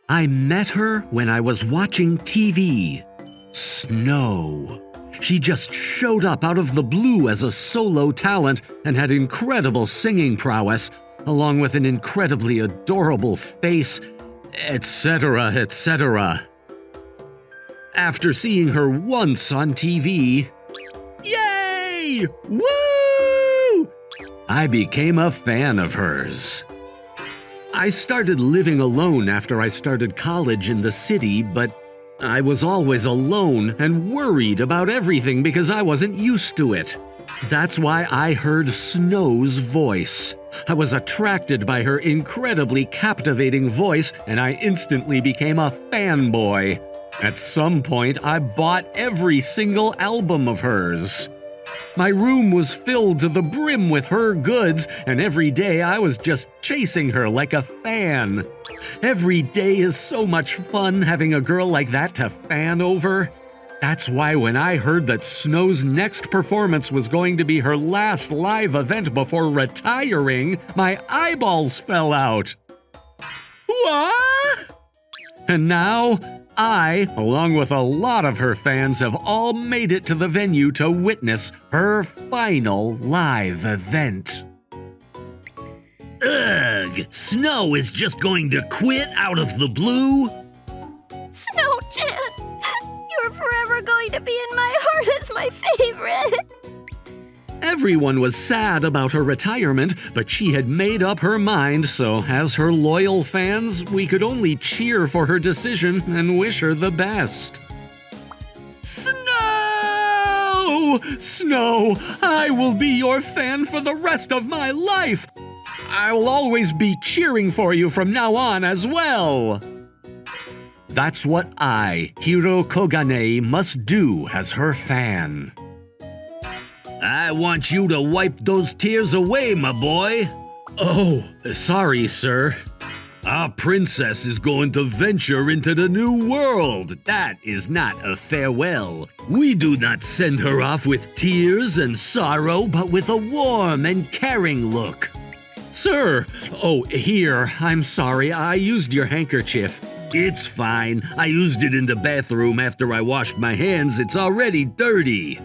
I met her when I was watching TV. Snow. She just showed up out of the blue as a solo talent and had incredible singing prowess, along with an incredibly adorable face, etc., etc. After seeing her once on TV, yay! Woo! I became a fan of hers. I started living alone after I started college in the city, but I was always alone and worried about everything because I wasn't used to it. That's why I heard Snow's voice. I was attracted by her incredibly captivating voice, and I instantly became a fanboy. At some point, I bought every single album of hers. My room was filled to the brim with her goods, and every day I was just chasing her like a fan. Every day is so much fun having a girl like that to fan over. That's why when I heard that Snow's next performance was going to be her last live event before retiring, my eyeballs fell out. What? And now, I, along with a lot of her fans, have all made it to the venue to witness her final live event. Ugh! Snow is just going to quit out of the blue? Snow-chan, you're forever going to be in my heart as my favorite. Everyone was sad about her retirement, but she had made up her mind, so as her loyal fans, we could only cheer for her decision and wish her the best. Snow! Snow, I will be your fan for the rest of my life! I will always be cheering for you from now on as well! That's what I, Hiro Kogane, must do as her fan. I want you to wipe those tears away, my boy. Oh, sorry, sir. Our princess is going to venture into the new world. That is not a farewell. We do not send her off with tears and sorrow, but with a warm and caring look. Sir! Oh, here, I'm sorry, I used your handkerchief. It's fine. I used it in the bathroom after I washed my hands. It's already dirty.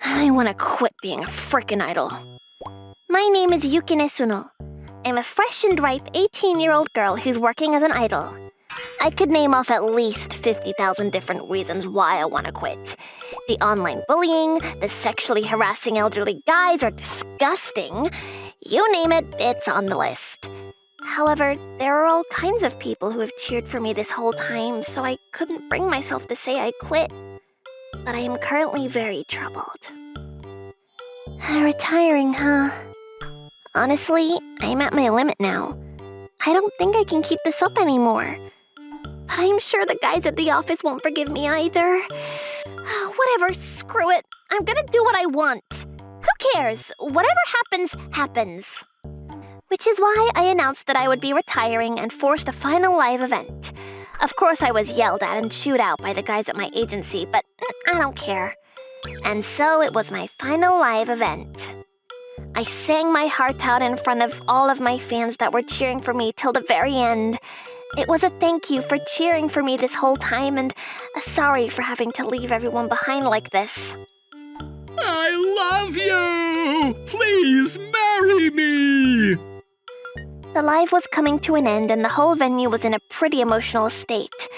I want to quit being a frickin' idol. My name is Yukine Suno. I'm a fresh and ripe 18-year-old girl who's working as an idol. I could name off at least 50,000 different reasons why I want to quit. The online bullying, the sexually harassing elderly guys are disgusting. You name it, it's on the list. However, there are all kinds of people who have cheered for me this whole time, so I couldn't bring myself to say I quit. But I am currently very troubled. Retiring, huh? Honestly, I'm at my limit now. I don't think I can keep this up anymore. But I'm sure the guys at the office won't forgive me either. Whatever, screw it. I'm gonna do what I want. Who cares? Whatever happens, happens. Which is why I announced that I would be retiring and forced a final live event. Of course, I was yelled at and chewed out by the guys at my agency, but I don't care. And so it was my final live event. I sang my heart out in front of all of my fans that were cheering for me till the very end. It was a thank you for cheering for me this whole time and a sorry for having to leave everyone behind like this. I love you! Please marry me! The live was coming to an end and the whole venue was in a pretty emotional state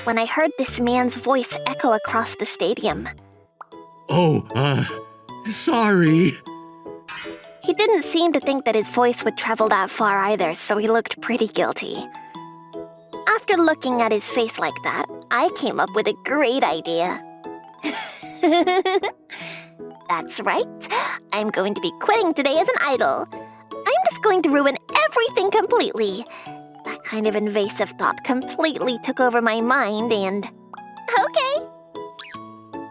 when I heard this man's voice echo across the stadium. Oh, sorry. He didn't seem to think that his voice would travel that far either, so he looked pretty guilty. After looking at his face like that, I came up with a great idea. That's right. I'm going to be quitting today as an idol. I'm just going to ruin everything completely. That kind of invasive thought completely took over my mind and... Okay.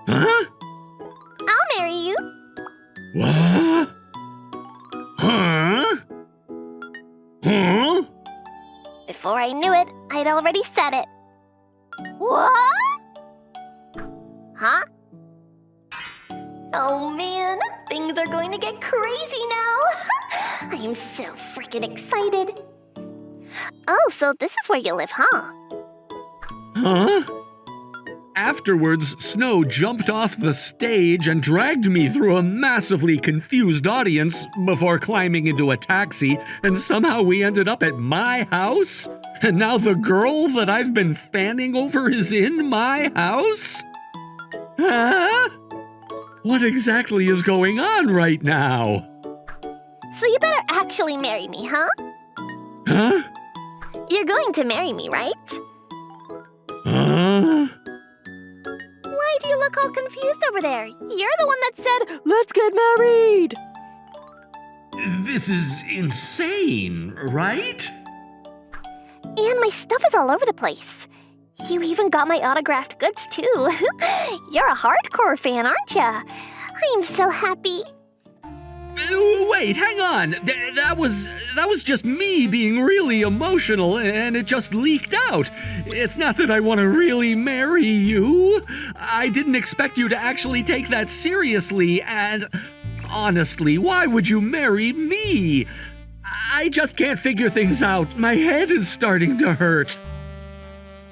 Huh? I'll marry you. What? Huh? Huh? Before I knew it, I'd already said it. What? Huh? Oh man, things are going to get crazy now. I'm so freaking excited. Oh, so this is where you live, huh? Huh? Afterwards, Snow jumped off the stage and dragged me through a massively confused audience before climbing into a taxi, and somehow we ended up at my house? And now the girl that I've been fanning over is in my house? Huh? What exactly is going on right now? So you better actually marry me, huh? Huh? You're going to marry me, right? Huh? Why do you look all confused over there? You're the one that said, "Let's get married!" This is insane, right? And my stuff is all over the place. You even got my autographed goods, too. You're a hardcore fan, aren't ya? I'm so happy. Wait, hang on. That was just me being really emotional, and it just leaked out. It's not that I want to really marry you. I didn't expect you to actually take that seriously, and honestly, why would you marry me? I just can't figure things out. My head is starting to hurt.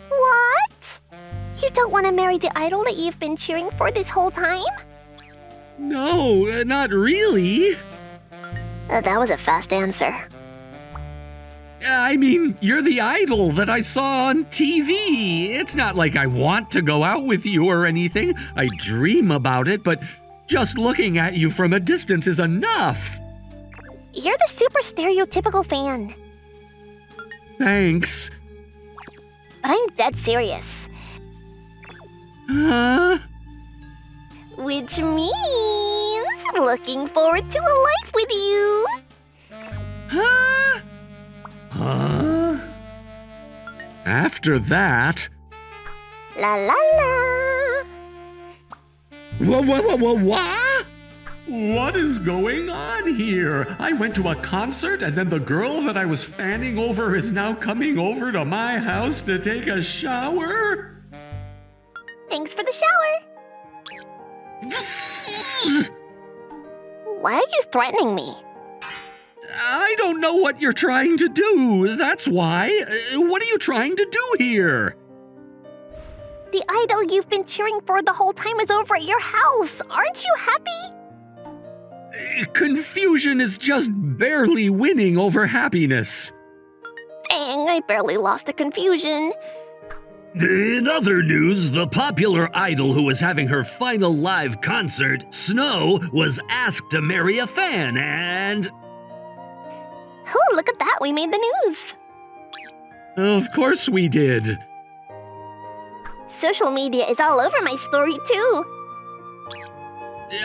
What? You don't want to marry the idol that you've been cheering for this whole time? No, not really. That was a fast answer. I mean, you're the idol that I saw on TV. It's not like I want to go out with you or anything. I dream about it, but just looking at you from a distance is enough. You're the super stereotypical fan. Thanks. But I'm dead serious. Huh? Which means looking forward to a life with you. Huh? Huh? After that... La la la. What? What is going on here? I went to a concert and then the girl that I was fanning over is now coming over to my house to take a shower? Thanks for the shower. Why are you threatening me? I don't know what you're trying to do. That's why. What are you trying to do here? The idol you've been cheering for the whole time is over at your house. Aren't you happy? Confusion is just barely winning over happiness. Dang, I barely lost to confusion. In other news, the popular idol who was having her final live concert, Snow, was asked to marry a fan and... Oh, look at that, we made the news. Of course we did. Social media is all over my story, too.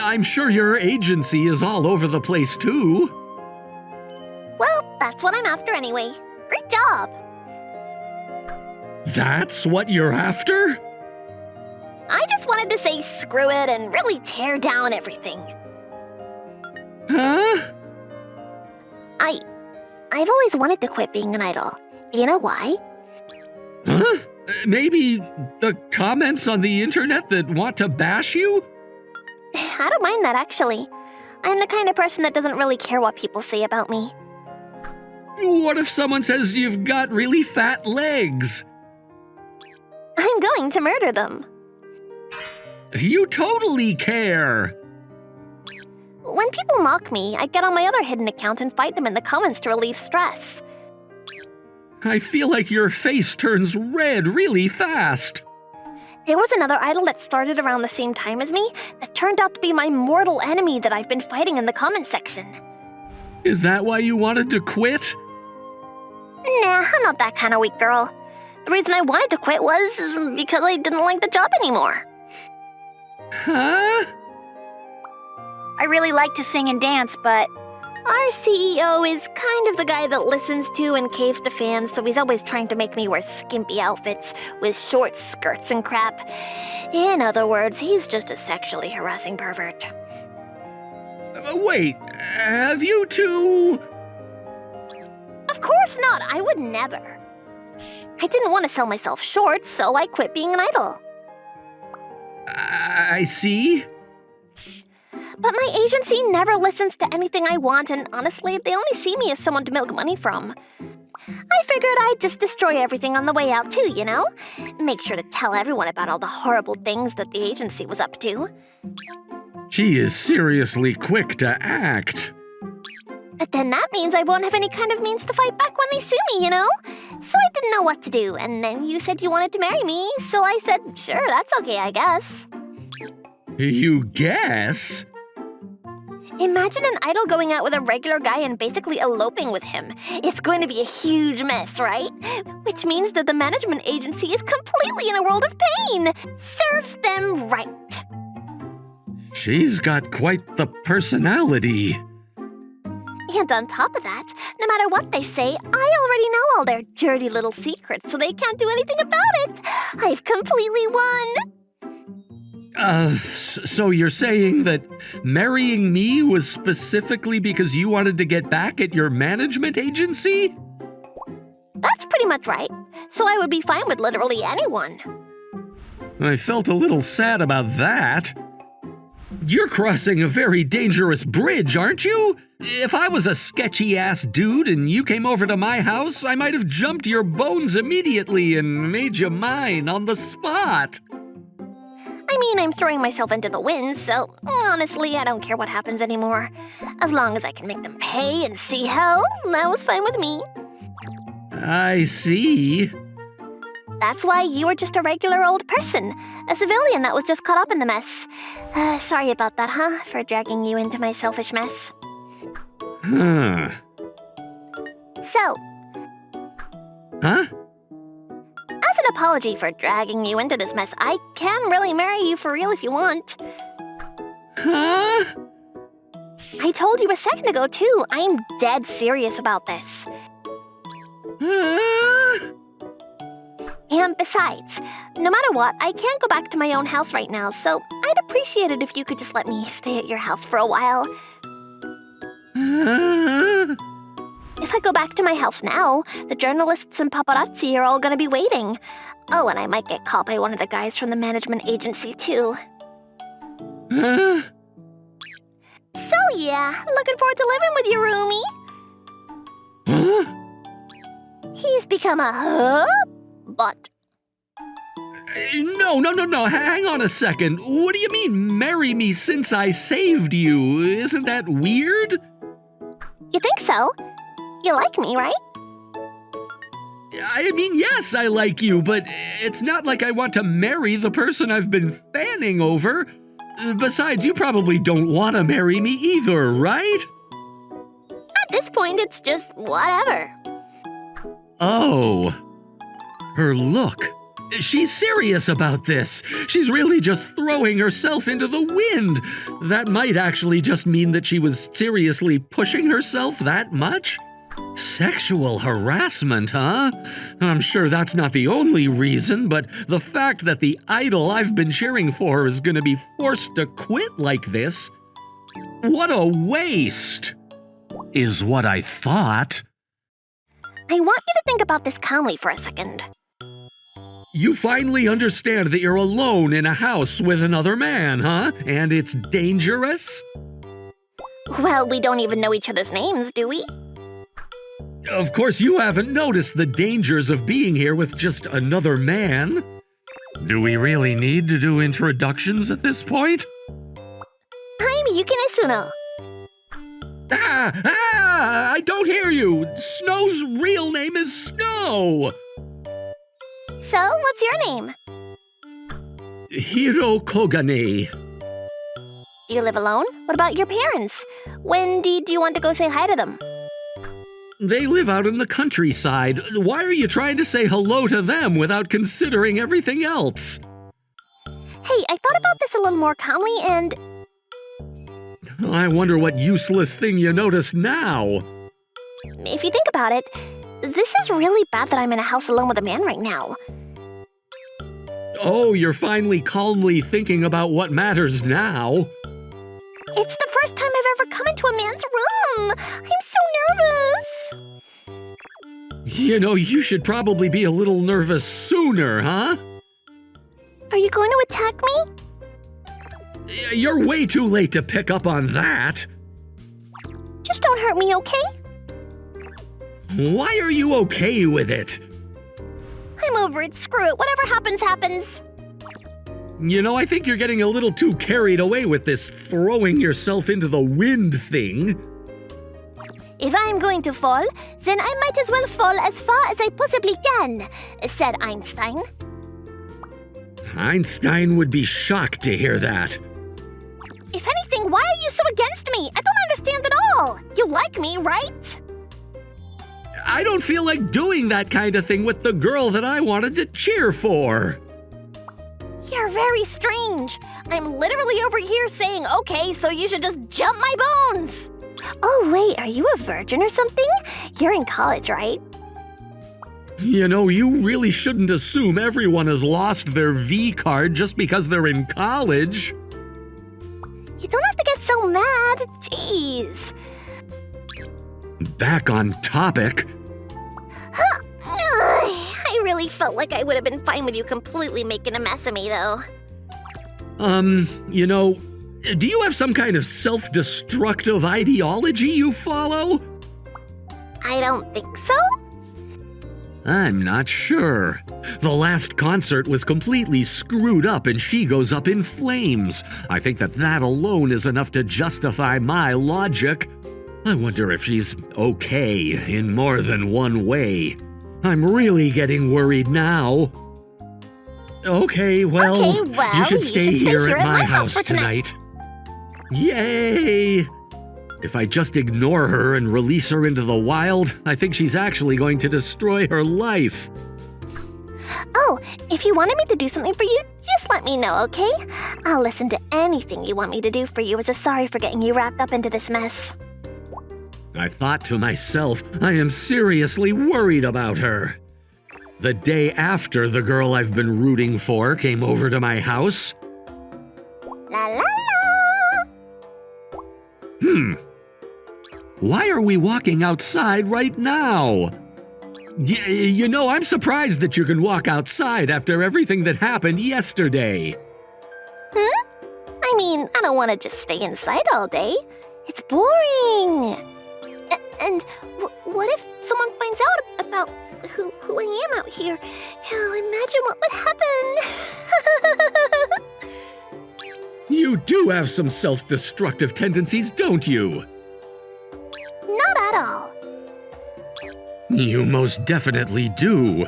I'm sure your agency is all over the place, too. Well, that's what I'm after anyway. Great job. That's what you're after? I just wanted to say screw it and really tear down everything. Huh? I've always wanted to quit being an idol. Do you know why? Huh? Maybe the comments on the internet that want to bash you? I don't mind that, actually. I'm the kind of person that doesn't really care what people say about me. What if someone says you've got really fat legs? I'm going to murder them. You totally care. When people mock me, I get on my other hidden account and fight them in the comments to relieve stress. I feel like your face turns red really fast. There was another idol that started around the same time as me that turned out to be my mortal enemy that I've been fighting in the comment section. Is that why you wanted to quit? Nah, I'm not that kind of weak girl. The reason I wanted to quit was because I didn't like the job anymore. Huh? I really like to sing and dance, but our CEO is kind of the guy that listens to and caves to fans, so he's always trying to make me wear skimpy outfits with short skirts and crap. In other words, he's just a sexually harassing pervert. Wait, have you two... Of course not, I would never. I didn't want to sell myself short, so I quit being an idol. I see. But my agency never listens to anything I want, and honestly, they only see me as someone to milk money from. I figured I'd just destroy everything on the way out too, you know? Make sure to tell everyone about all the horrible things that the agency was up to. She is seriously quick to act. But then that means I won't have any kind of means to fight back when they sue me, you know? So I didn't know what to do, and then you said you wanted to marry me, so I said, sure, that's okay, I guess. You guess? Imagine an idol going out with a regular guy and basically eloping with him. It's going to be a huge mess, right? Which means that the management agency is completely in a world of pain. Serves them right. She's got quite the personality. And on top of that, no matter what they say, I already know all their dirty little secrets, so they can't do anything about it. I've completely won. So you're saying that marrying me was specifically because you wanted to get back at your management agency? That's pretty much right. So I would be fine with literally anyone. I felt a little sad about that. You're crossing a very dangerous bridge, aren't you? If I was a sketchy-ass dude and you came over to my house, I might have jumped your bones immediately and made you mine on the spot. I mean, I'm throwing myself into the wind, so honestly, I don't care what happens anymore. As long as I can make them pay and see hell, that was fine with me. I see. That's why you were just a regular old person, a civilian that was just caught up in the mess. Sorry about that, huh? For dragging you into my selfish mess. Huh. So. Huh? As an apology for dragging you into this mess, I can really marry you for real if you want. Huh? I told you a second ago, too. I'm dead serious about this. Huh? And besides, no matter what, I can't go back to my own house right now, so I'd appreciate it if you could just let me stay at your house for a while. If I go back to my house now, the journalists and paparazzi are all gonna be waiting. Oh, and I might get caught by one of the guys from the management agency, too. So yeah, looking forward to living with you, roomie. Huh? He's become a but. No. Hang on a second. What do you mean, marry me since I saved you? Isn't that weird? You think so? You like me, right? I mean, yes, I like you, but it's not like I want to marry the person I've been fanning over. Besides, you probably don't want to marry me either, right? At this point, it's just whatever. Oh. Her look. She's serious about this. She's really just throwing herself into the wind. That might actually just mean that she was seriously pushing herself that much? Sexual harassment, huh? I'm sure that's not the only reason, but the fact that the idol I've been cheering for is gonna be forced to quit like this, what a waste, is what I thought. I want you to think about this calmly for a second. You finally understand that you're alone in a house with another man, huh? And it's dangerous? Well, we don't even know each other's names, do we? Of course you haven't noticed the dangers of being here with just another man. Do we really need to do introductions at this point? I'm Yukine Suno. I don't hear you! Snow's real name is Snow! So, what's your name? Hiro Kogane. Do you live alone? What about your parents? When do you want to go say hi to them? They live out in the countryside. Why are you trying to say hello to them without considering everything else? Hey, I thought about this a little more calmly and... I wonder what useless thing you noticed now. If you think about it, this is really bad that I'm in a house alone with a man right now. Oh, you're finally calmly thinking about what matters now. It's the first time I've ever come into a man's room. I'm so nervous. You know, you should probably be a little nervous sooner, huh? Are you going to attack me? You're way too late to pick up on that. Just don't hurt me, okay? Why are you okay with it? I'm over it. Screw it. Whatever happens, happens. You know, I think you're getting a little too carried away with this throwing yourself into the wind thing. If I'm going to fall, then I might as well fall as far as I possibly can, said Einstein. Einstein would be shocked to hear that. If anything, why are you so against me? I don't understand at all. You like me, right? I don't feel like doing that kind of thing with the girl that I wanted to cheer for. You're very strange. I'm literally over here saying, okay, so you should just jump my bones. Oh, wait, are you a virgin or something? You're in college, right? You know, you really shouldn't assume everyone has lost their V card just because they're in college. You don't have to get so mad. Jeez. Back on topic. I really felt like I would have been fine with you completely making a mess of me, though. You know, do you have some kind of self-destructive ideology you follow? I don't think so. I'm not sure. The last concert was completely screwed up and she goes up in flames. I think that alone is enough to justify my logic. I wonder if she's okay in more than one way. I'm really getting worried now. Okay, well, you should stay here at my house tonight. Yay! If I just ignore her and release her into the wild, I think she's actually going to destroy her life. Oh, if you wanted me to do something for you, just let me know, okay? I'll listen to anything you want me to do for you as a sorry for getting you wrapped up into this mess. I thought to myself, I am seriously worried about her. The day after the girl I've been rooting for came over to my house. La la la! Why are we walking outside right now? You know, I'm surprised that you can walk outside after everything that happened yesterday. I mean, I don't want to just stay inside all day. It's boring. And what if someone finds out about who I am out here? Imagine what would happen. You do have some self-destructive tendencies, don't you? Not at all. You most definitely do.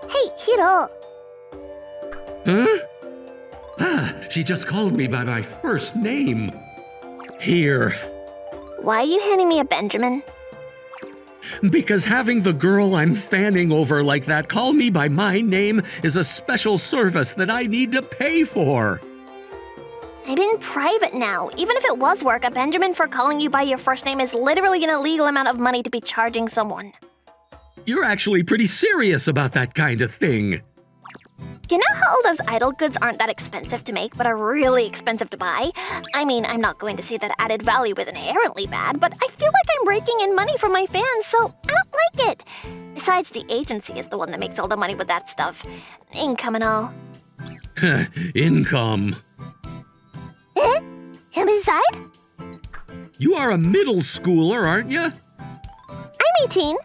Hey, Hiro. Huh? She just called me by my first name. Here. Why are you handing me a Benjamin? Because having the girl I'm fanning over like that call me by my name is a special service that I need to pay for. I'm in private now. Even if it was work, a Benjamin for calling you by your first name is literally an illegal amount of money to be charging someone. You're actually pretty serious about that kind of thing. You know how all those idol goods aren't that expensive to make, but are really expensive to buy? I mean, I'm not going to say that added value is inherently bad, but I feel like I'm raking in money from my fans, so I don't like it. Besides, the agency is the one that makes all the money with that stuff. Income and all. Income. Come inside? You are a middle schooler, aren't you? I'm 18.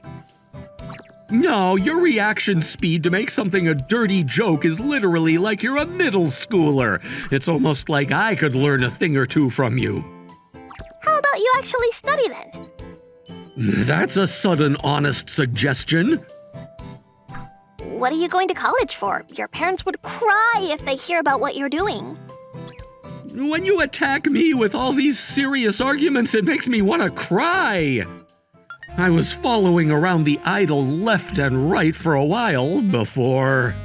No, your reaction speed to make something a dirty joke is literally like you're a middle schooler. It's almost like I could learn a thing or two from you. How about you actually study then? That's a sudden, honest suggestion. What are you going to college for? Your parents would cry if they hear about what you're doing. When you attack me with all these serious arguments, it makes me want to cry. I was following around the idol left and right for a while before...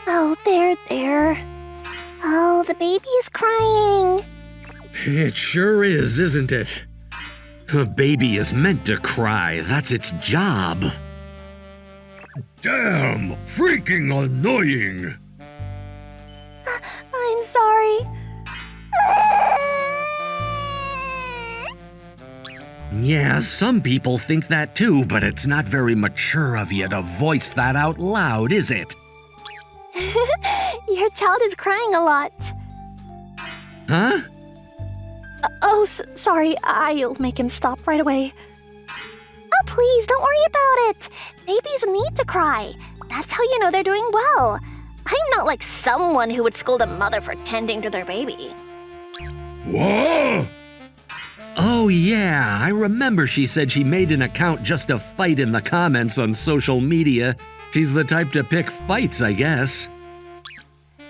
Oh, there. Oh, the baby is crying. It sure is, isn't it? A baby is meant to cry. That's its job. Damn! Freaking annoying! I'm sorry. Yeah, some people think that too, but it's not very mature of you to voice that out loud, is it? Your child is crying a lot. Huh? Oh, sorry. I'll make him stop right away. Oh, please, don't worry about it. Babies need to cry. That's how you know they're doing well. I'm not like someone who would scold a mother for tending to their baby. Whoa! Oh yeah, I remember she said she made an account just to fight in the comments on social media. She's the type to pick fights, I guess.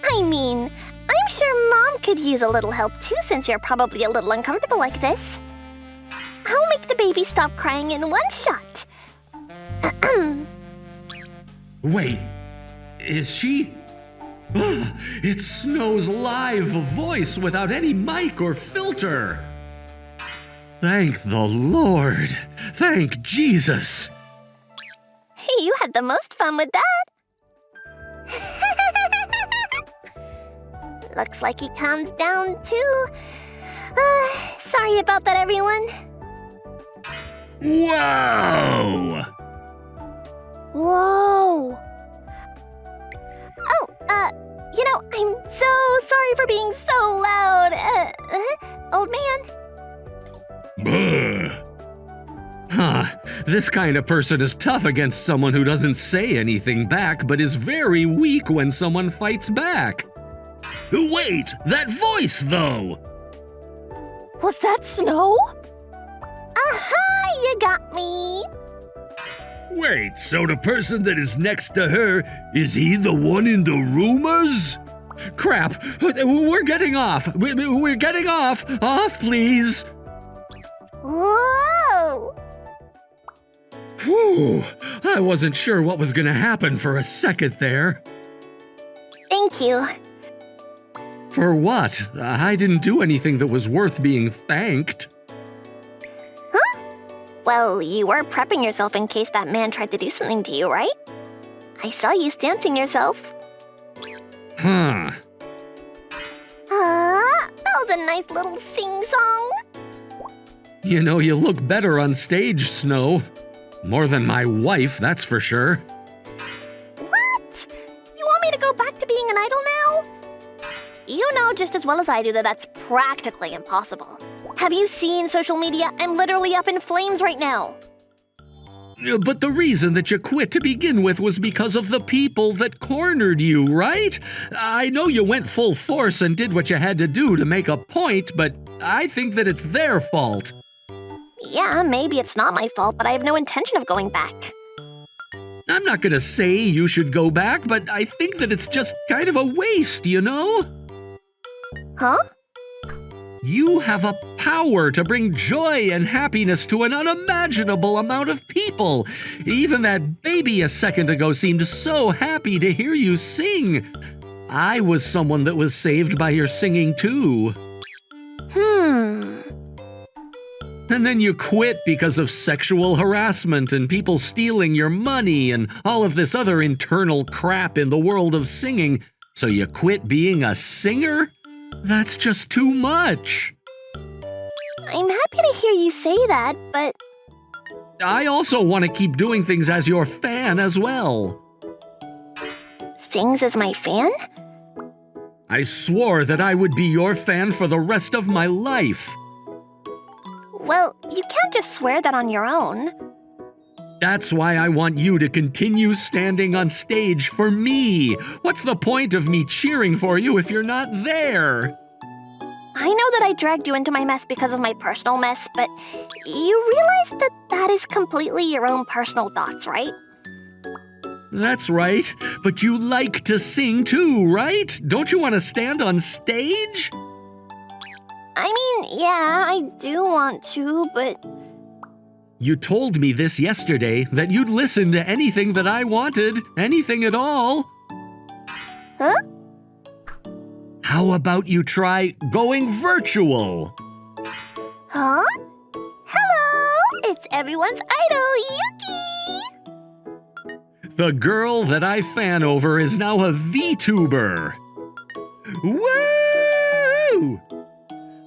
I mean, I'm sure Mom could use a little help too since you're probably a little uncomfortable like this. I'll make the baby stop crying in one shot. Wait, is she? It's Snow's live voice without any mic or filter. Thank the Lord. Thank Jesus. Hey, you had the most fun with that. Looks like he calmed down too. Sorry about that, everyone. Whoa! Whoa. Oh, I'm so sorry for being so loud. Old man. Huh. This kind of person is tough against someone who doesn't say anything back, but is very weak when someone fights back. Wait, that voice, though! Was that Snow? Aha, you got me. Wait, so the person that is next to her, is he the one in the rumors? Crap, we're getting off. We're getting off. Off, please. Whoa! Whew, I wasn't sure what was gonna happen for a second there. Thank you. For what? I didn't do anything that was worth being thanked. Huh? Well, you were prepping yourself in case that man tried to do something to you, right? I saw you stancing yourself. Huh. That was a nice little sing-song. You know, you look better on stage, Snow. More than my wife, that's for sure. What? You want me to go back to being an idol now? You know just as well as I do that that's practically impossible. Have you seen social media? I'm literally up in flames right now. But the reason that you quit to begin with was because of the people that cornered you, right? I know you went full force and did what you had to do to make a point, but I think that it's their fault. Yeah, maybe it's not my fault, but I have no intention of going back. I'm not gonna say you should go back, but I think that it's just kind of a waste, you know? Huh? You have a power to bring joy and happiness to an unimaginable amount of people. Even that baby a second ago seemed so happy to hear you sing. I was someone that was saved by your singing too. And then you quit because of sexual harassment and people stealing your money and all of this other internal crap in the world of singing. So you quit being a singer? That's just too much. I'm happy to hear you say that, but... I also want to keep doing things as your fan as well. Things as my fan? I swore that I would be your fan for the rest of my life. Well, you can't just swear that on your own. That's why I want you to continue standing on stage for me. What's the point of me cheering for you if you're not there? I know that I dragged you into my mess because of my personal mess, but you realize that that is completely your own personal thoughts, right? That's right, but you like to sing too, right? Don't you want to stand on stage? I mean, yeah, I do want to, but... You told me this yesterday, that you'd listen to anything that I wanted, anything at all. Huh? How about you try going virtual? Huh? Hello! It's everyone's idol, Yuki! The girl that I fan over is now a VTuber. Woo!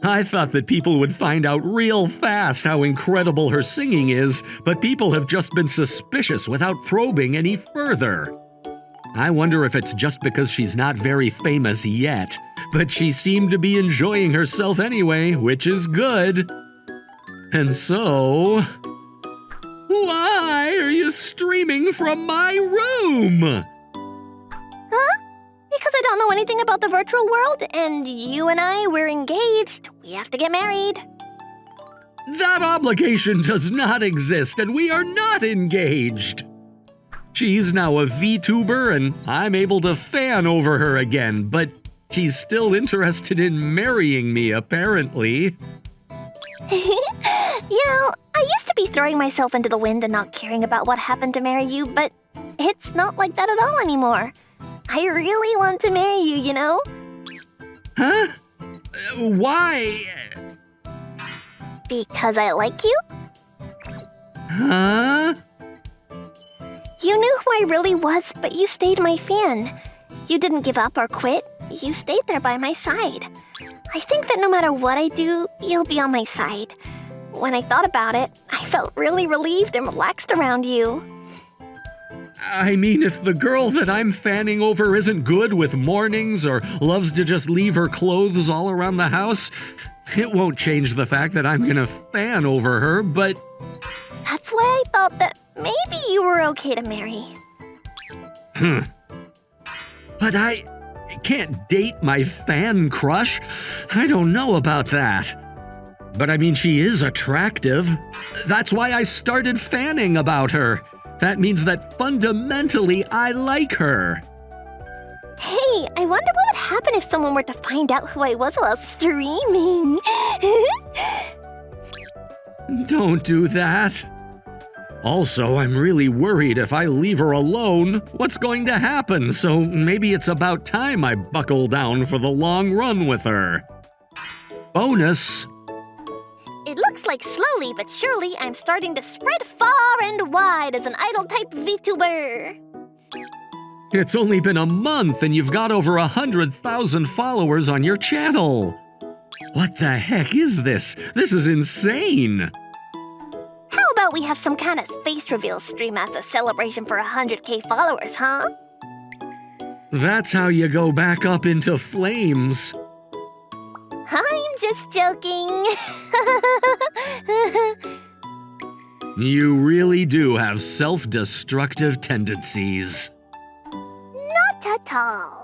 I thought that people would find out real fast how incredible her singing is, but people have just been suspicious without probing any further. I wonder if it's just because she's not very famous yet, but she seemed to be enjoying herself anyway, which is good. And so... Why are you streaming from my room? Huh? Because I don't know anything about the virtual world, and you and I, we're engaged. We have to get married. That obligation does not exist, and we are not engaged. She's now a VTuber, and I'm able to fan over her again, but she's still interested in marrying me, apparently. I used to be throwing myself into the wind and not caring about what happened to marry you, but it's not like that at all anymore. I really want to marry you, you know? Huh? Why? Because I like you? Huh? You knew who I really was, but you stayed my fan. You didn't give up or quit. You stayed there by my side. I think that no matter what I do, you'll be on my side. When I thought about it, I felt really relieved and relaxed around you. I mean, if the girl that I'm fanning over isn't good with mornings or loves to just leave her clothes all around the house, it won't change the fact that I'm gonna fan over her, but... That's why I thought that maybe you were okay to marry. But I can't date my fan crush. I don't know about that. But I mean, she is attractive. That's why I started fanning about her. That means that fundamentally I like her. Hey, I wonder what would happen if someone were to find out who I was while streaming. Don't do that. Also, I'm really worried if I leave her alone, what's going to happen? So maybe it's about time I buckle down for the long run with her. Bonus. It looks like slowly but surely I'm starting to spread far and wide as an idol-type VTuber. It's only been a month and you've got over 100,000 followers on your channel. What the heck is this? This is insane. How about we have some kind of face reveal stream as a celebration for 100K followers, huh? That's how you go back up into flames. I'm just joking. You really do have self-destructive tendencies. Not at all.